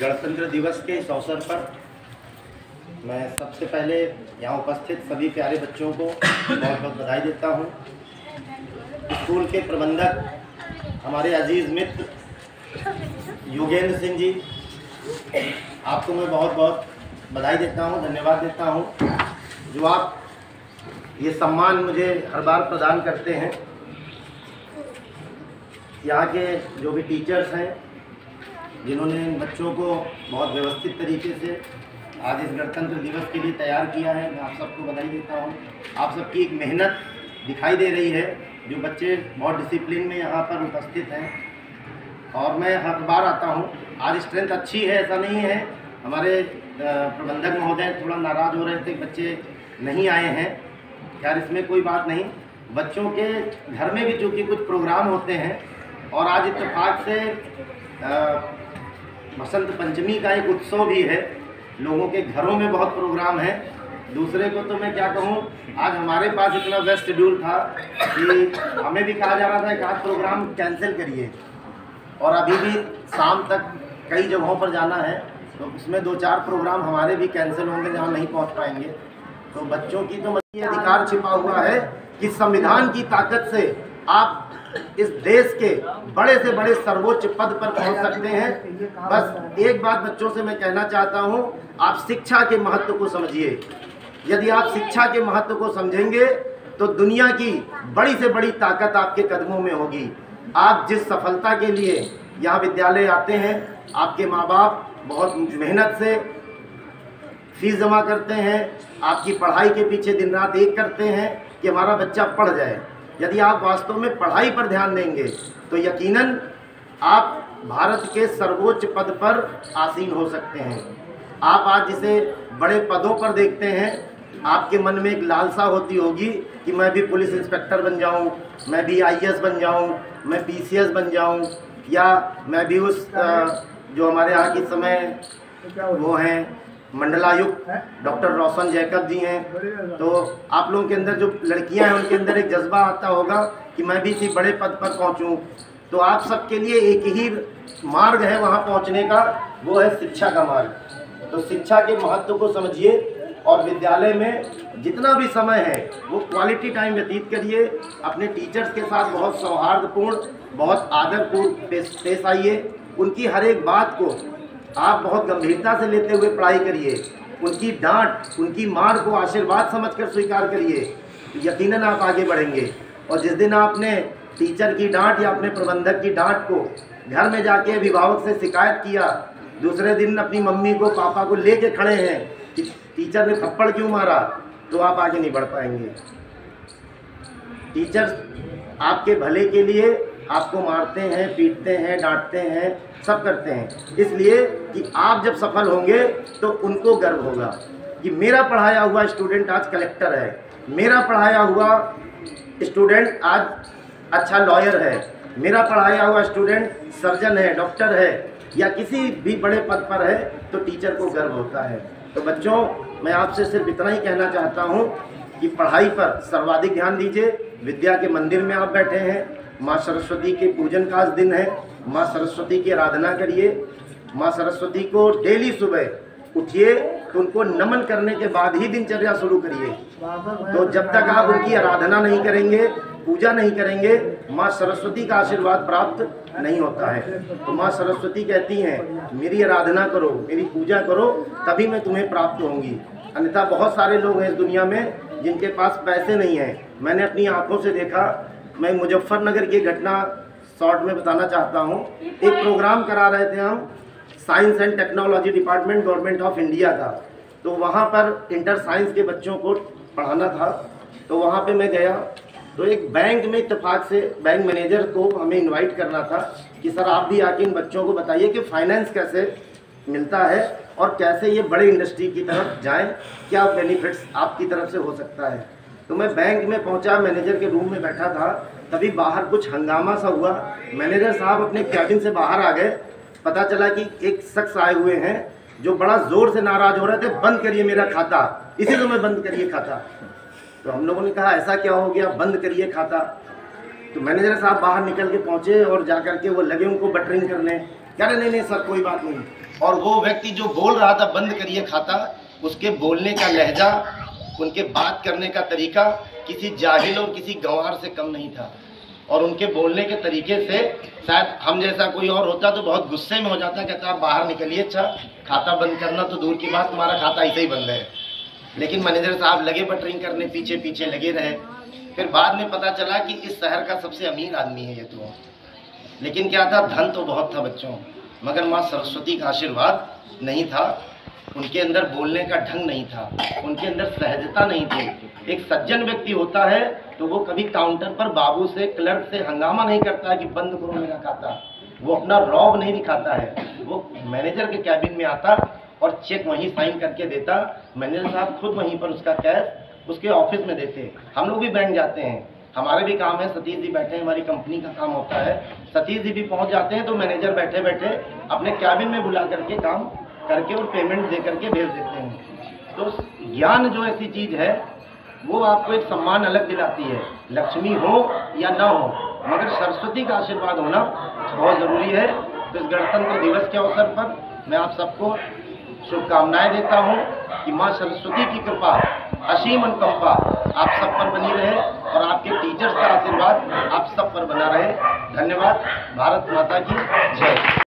गणतंत्र दिवस के इस अवसर पर मैं सबसे पहले यहाँ उपस्थित सभी प्यारे बच्चों को बहुत बहुत बधाई देता हूँ। स्कूल के प्रबंधक हमारे अजीज़ मित्र योगेंद्र सिंह जी, आपको मैं बहुत बहुत बधाई देता हूँ, धन्यवाद देता हूँ जो आप ये सम्मान मुझे हर बार प्रदान करते हैं। यहाँ के जो भी टीचर्स हैं जिन्होंने इन बच्चों को बहुत व्यवस्थित तरीके से आज इस गणतंत्र दिवस के लिए तैयार किया है, मैं आप सबको बधाई देता हूँ। आप सबकी एक मेहनत दिखाई दे रही है, जो बच्चे बहुत डिसिप्लिन में यहाँ पर उपस्थित हैं और मैं हर बार आता हूँ। आज स्ट्रेंथ अच्छी है, ऐसा नहीं है। हमारे प्रबंधक महोदय थोड़ा नाराज़ हो रहे थे, बच्चे नहीं आए हैं। खैर इसमें कोई बात नहीं, बच्चों के घर में भी चूँकि कुछ प्रोग्राम होते हैं और आज इत्तेफाक से बसंत पंचमी का एक उत्सव भी है, लोगों के घरों में बहुत प्रोग्राम है। दूसरे को तो मैं क्या कहूँ, आज हमारे पास इतना व्यस्त शेड्यूल था कि हमें भी कहा जा रहा था एक आध प्रोग्राम कैंसिल करिए और अभी भी शाम तक कई जगहों पर जाना है, तो उसमें 2-4 प्रोग्राम हमारे भी कैंसिल होंगे जहाँ नहीं पहुँच पाएंगे। तो बच्चों की तो ये अधिकार छिपा हुआ है कि संविधान की ताकत से आप इस देश के बड़े से बड़े सर्वोच्च पद पर पहुंच सकते हैं। बस एक बात बच्चों से मैं कहना चाहता हूं, आप शिक्षा के महत्व को समझिए। यदि आप शिक्षा के महत्व को समझेंगे तो दुनिया की बड़ी से बड़ी ताकत आपके कदमों में होगी। आप जिस सफलता के लिए यहाँ विद्यालय आते हैं, आपके माँ बाप बहुत मेहनत से फीस जमा करते हैं, आपकी पढ़ाई के पीछे दिन रात एक करते हैं कि हमारा बच्चा पढ़ जाए। यदि आप वास्तव में पढ़ाई पर ध्यान देंगे तो यकीनन आप भारत के सर्वोच्च पद पर आसीन हो सकते हैं। आप आज जिसे बड़े पदों पर देखते हैं, आपके मन में एक लालसा होती होगी कि मैं भी पुलिस इंस्पेक्टर बन जाऊं, मैं भी आईएएस बन जाऊं, मैं पीसीएस बन जाऊं, या मैं भी उस जो हमारे यहाँ के समय वो हैं मंडलायुक्त डॉक्टर रोशन जैकब जी हैं। तो आप लोगों के अंदर जो लड़कियां हैं उनके अंदर एक जज्बा आता होगा कि मैं भी इसी बड़े पद पर पहुंचूं। तो आप सबके लिए एक ही मार्ग है वहां पहुंचने का, वो है शिक्षा का मार्ग। तो शिक्षा के महत्व को समझिए और विद्यालय में जितना भी समय है वो क्वालिटी टाइम व्यतीत करिए। अपने टीचर्स के साथ बहुत सौहार्दपूर्ण, बहुत आदरपूर्ण पेश आइए। उनकी हर एक बात को आप बहुत गंभीरता से लेते हुए पढ़ाई करिए। उनकी डांट, उनकी मार को आशीर्वाद समझकर स्वीकार करिए, यकीनन आप आगे बढ़ेंगे। और जिस दिन आपने टीचर की डांट या अपने प्रबंधक की डांट को घर में जाके अभिभावक से शिकायत किया, दूसरे दिन अपनी मम्मी को पापा को लेके खड़े हैं कि टीचर ने थप्पड़ क्यों मारा, तो आप आगे नहीं बढ़ पाएंगे। टीचर आपके भले के लिए आपको मारते हैं, पीटते हैं, डांटते हैं, सब करते हैं इसलिए कि आप जब सफल होंगे तो उनको गर्व होगा कि मेरा पढ़ाया हुआ स्टूडेंट आज कलेक्टर है, मेरा पढ़ाया हुआ स्टूडेंट आज अच्छा लॉयर है, मेरा पढ़ाया हुआ स्टूडेंट सर्जन है, डॉक्टर है, या किसी भी बड़े पद पर है, तो टीचर को गर्व होता है। तो बच्चों, मैं आपसे सिर्फ इतना ही कहना चाहता हूँ कि पढ़ाई पर सर्वाधिक ध्यान दीजिए। विद्या के मंदिर में आप बैठे हैं, माँ सरस्वती के पूजन का आज दिन है, माँ सरस्वती की आराधना करिए। माँ सरस्वती को डेली सुबह उठिए, तो उनको नमन करने के बाद ही दिनचर्या शुरू करिए। तो जब तक आप उनकी आराधना नहीं करेंगे, पूजा नहीं करेंगे, माँ सरस्वती का आशीर्वाद प्राप्त नहीं होता है। तो माँ सरस्वती कहती हैं, मेरी आराधना करो, मेरी पूजा करो, तभी मैं तुम्हें प्राप्त होंगी। अन्यथा बहुत सारे लोग हैं इस दुनिया में जिनके पास पैसे नहीं हैं। मैंने अपनी आंखों से देखा। मैं मुजफ्फरनगर की घटना शॉर्ट में बताना चाहता हूँ। एक प्रोग्राम करा रहे थे हम, science and technology department government of India का। तो वहाँ पर इंटर साइंस के बच्चों को पढ़ाना था। तो वहाँ पे मैं गया, तो एक बैंक में इत्तेफाक से बैंक मैनेजर को हमें इनवाइट करना था कि सर आप भी आके इन बच्चों को बताइए कि फाइनेंस कैसे मिलता है और कैसे ये बड़े इंडस्ट्री की तरफ जाएं, क्या बेनिफिट्स आपकी तरफ से हो सकता है। तो मैं बैंक में पहुंचा, मैनेजर के रूम में बैठा था, तभी बाहर कुछ हंगामा सा हुआ। मैनेजर साहब अपने कैबिन से बाहर आ गए। पता चला कि एक शख्स आए हुए हैं जो बड़ा ज़ोर से नाराज़ हो रहे थे, बंद करिए मेरा खाता, इसी समय बंद करिए खाता। तो हम लोगों ने कहा ऐसा क्या हो गया, बंद करिए खाता। तो मैनेजर साहब बाहर निकल के पहुँचे और जा कर के वो लगे उनको बटरिंग करने। कह रहे नहीं नहीं सर कोई बात नहीं। और वो व्यक्ति जो बोल रहा था बंद करिए खाता, उसके बोलने का लहजा, उनके बात करने का तरीका किसी जाहिल और किसी गंवार से कम नहीं था। और उनके बोलने के तरीके से शायद हम जैसा कोई और होता तो बहुत गुस्से में हो जाता, कहता आप बाहर निकलिए, अच्छा खाता बंद करना तो दूर की बात, तुम्हारा खाता ऐसे ही बंद है। लेकिन मैनेजर साहब लगे बटरिंग करने, पीछे पीछे लगे रहे। फिर बाद में पता चला कि इस शहर का सबसे अमीर आदमी है ये तो। लेकिन क्या था, धन तो बहुत था बच्चों, मगर माँ सरस्वती का आशीर्वाद नहीं था। उनके अंदर बोलने का ढंग नहीं था, उनके अंदर सहजता नहीं थी। एक सज्जन व्यक्ति होता है तो वो कभी काउंटर पर बाबू से, क्लर्क से हंगामा नहीं करता है कि बंद करो मेरा खाता। वो अपना रौब नहीं दिखाता है। वो मैनेजर के कैबिन में आता और चेक वहीं साइन करके देता। मैनेजर साहब खुद वहीं पर उसका कैश उसके ऑफिस में देते। हम लोग भी बैंक जाते हैं, हमारे भी काम है, सतीश जी बैठे हैं, हमारी कंपनी का काम होता है, सतीश जी भी पहुंच जाते हैं तो मैनेजर बैठे बैठे अपने कैबिन में बुला करके काम करके और पेमेंट दे करके भेज देते हैं। तो ज्ञान जो ऐसी चीज़ है वो आपको एक सम्मान अलग दिलाती है, लक्ष्मी हो या ना हो, मगर सरस्वती का आशीर्वाद होना बहुत ज़रूरी है। तो इस गणतंत्र दिवस के अवसर पर मैं आप सबको शुभकामनाएं देता हूं कि माँ सरस्वती की कृपा, असीम अनुकंपा आप सब पर बनी रहे और आपके टीचर्स का आशीर्वाद आप सब पर बना रहे। धन्यवाद। भारत माता की जय।